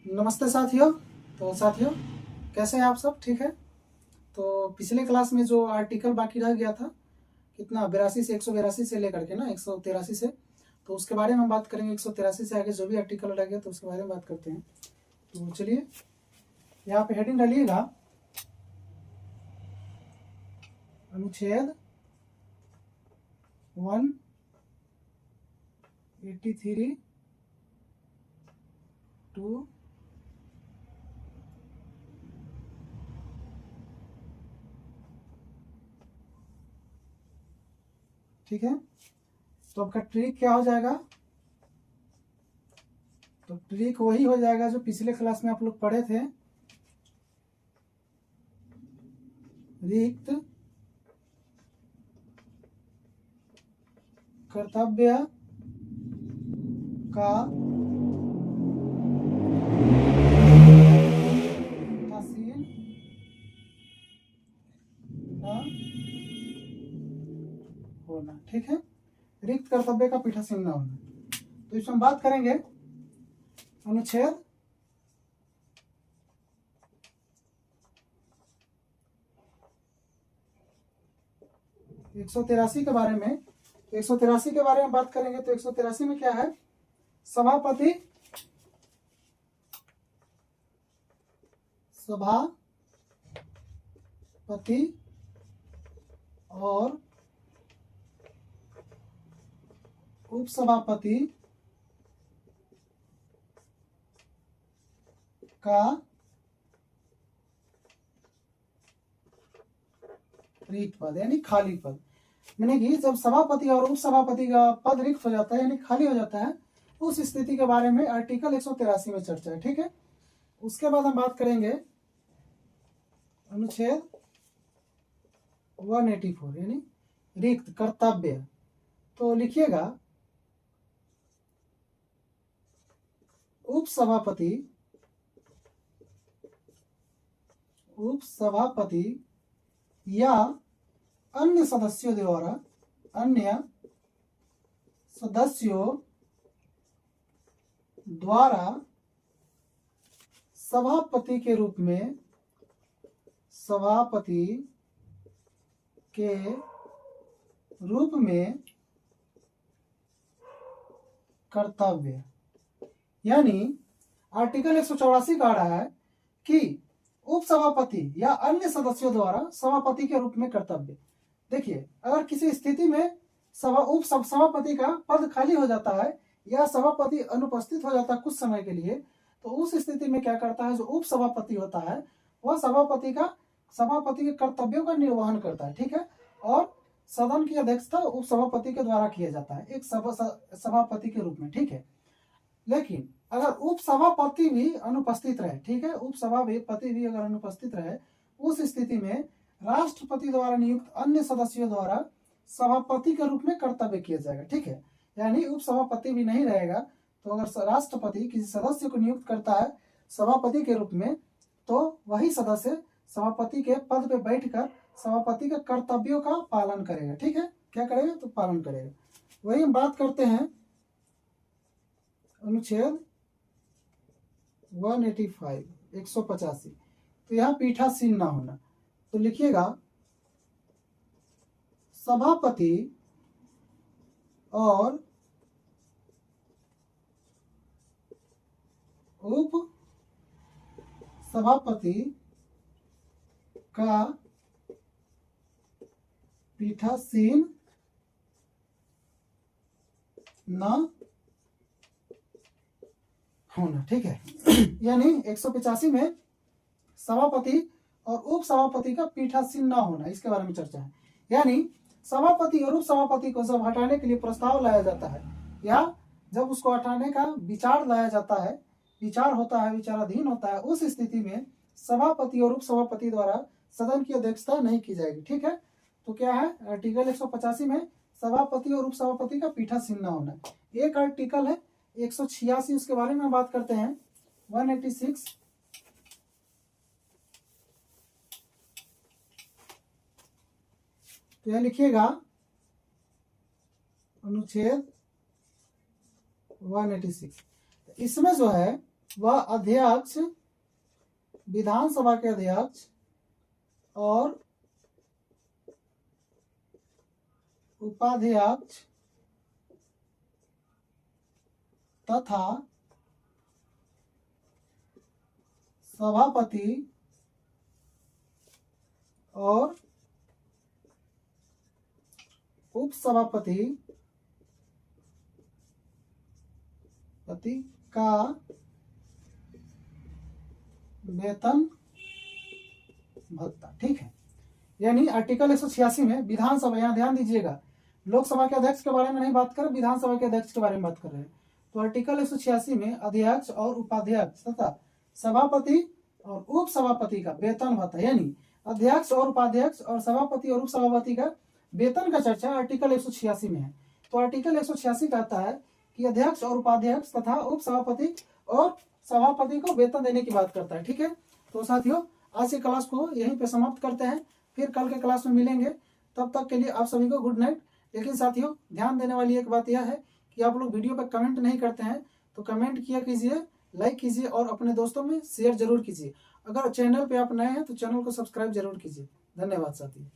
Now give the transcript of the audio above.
नमस्ते साथियों। तो साथियों, कैसे हैं आप सब? ठीक है। तो पिछले क्लास में जो आर्टिकल बाकी रह गया था, कितना 82 से 182 से लेकर के ना 183 से, तो उसके बारे में हम बात करेंगे। 183 से आगे जो भी आर्टिकल रह गया तो उसके बारे में बात करते हैं। तो चलिए, यहाँ पे हेडिंग डालिएगा, अनुच्छेद 183 टू ठीक है। तो आपका ट्रिक क्या हो जाएगा? तो ट्रिक वही हो जाएगा जो पिछले क्लास में आप लोग पढ़े थे। रिक्त कर्तव्य का तासील न होना। ठीक है, रिक्त कर्तव्य का पीठासीन न होना। तो इसमें हम बात करेंगे अनुच्छेद 183 के बारे में। तो 183 के बारे में बात करेंगे तो 183 में क्या है? सभापति और उपसभापति का रिक्त पद यानी खाली पद। यानी कि जब सभापति और उपसभापति का पद रिक्त हो जाता है यानी खाली हो जाता है, उस स्थिति के बारे में आर्टिकल 183 में चर्चा है। ठीक है। उसके बाद हम बात करेंगे अनुच्छेद 184 यानी रिक्त कर्तव्य। तो लिखिएगा, उपसभापति या अन्य सदस्यों द्वारा सभापति के रूप में कर्तव्य। यानी आर्टिकल 184 कह रहा है कि उपसभापति या अन्य सदस्यों द्वारा सभापति के रूप में कर्तव्य। देखिए, अगर किसी स्थिति में उपसभापति का पद खाली हो जाता है या सभापति अनुपस्थित हो जाता है कुछ समय के लिए, तो उस स्थिति में क्या करता है? जो उपसभापति होता है वह सभापति के कर्तव्यों का निर्वहन करता है। ठीक है। और सदन की अध्यक्षता उपसभापति के द्वारा किया जाता है, एक सभापति के रूप में। ठीक है। लेकिन अगर उपसभापति भी अनुपस्थित रहे, ठीक है, उपसभापति भी अगर अनुपस्थित रहे, उस स्थिति में राष्ट्रपति द्वारा नियुक्त अन्य सदस्यों द्वारा सभापति के रूप में कर्तव्य किया जाएगा। ठीक है। यानी उपसभापति भी नहीं रहेगा तो अगर राष्ट्रपति किसी सदस्य को नियुक्त करता है सभापति के रूप में, तो वही सदस्य सभापति के पद पे बैठकर सभापति के कर्तव्यों का पालन करेगा। ठीक है। क्या करेगा? तो पालन करेगा। वही हम बात करते हैं अनुच्छेद 185 185। तो यहाँ पीठासीन ना होना। तो लिखिएगा, सभापति और उप सभापति का पीठासीन न होना। ठीक है। यानी 185 में सभापति और उप सभापति का पीठासीन न होना, इसके बारे में चर्चा है। यानी सभापति और उप सभापति को जब हटाने के लिए प्रस्ताव लाया जाता है या जब उसको हटाने का विचार लाया जाता है, विचार होता है, विचाराधीन होता है, उस स्थिति में सभापति और उप सभापति द्वारा सदन की अध्यक्षता नहीं की जाएगी। ठीक है। तो क्या है? आर्टिकल 185 में सभापति और उप सभापति का पीठासीन न होना। एक आर्टिकल है 186, उसके बारे में बात करते हैं। 186 तो यह लिखिएगा अनुच्छेद 186। इसमें जो है व अध्यक्ष, विधानसभा के अध्यक्ष और उपाध्यक्ष तथा सभापति और उपसभापति का वेतन भत्ता। ठीक है, यानी आर्टिकल 186 में विधानसभा, यहाँ ध्यान दीजिएगा, लोकसभा के अध्यक्ष के बारे में नहीं बात कर, विधानसभा के अध्यक्ष के बारे में बात कर रहे हैं। तो आर्टिकल 186 में अध्यक्ष और उपाध्यक्ष तथा सभापति और उपसभापति का वेतन भत्ता, यानी अध्यक्ष और उपाध्यक्ष और सभापति और उपसभापति का वेतन का चर्चा आर्टिकल 186 में है। तो आर्टिकल 186 कहता है कि अध्यक्ष और उपाध्यक्ष तथा उपसभापति और सभापति को वेतन देने की बात करता है। ठीक है, तो साथियों आज की क्लास को यहीं पे समाप्त करते हैं, फिर कल के क्लास में मिलेंगे। तब तक के लिए आप सभी को गुड नाइट। लेकिन साथियों ध्यान देने वाली एक बात यह है कि आप लोग वीडियो पर कमेंट नहीं करते हैं, तो कमेंट किया कीजिए, लाइक कीजिए और अपने दोस्तों में शेयर जरूर कीजिए। अगर चैनल पे आप नए हैं तो चैनल को सब्सक्राइब जरूर कीजिए। धन्यवाद साथियों।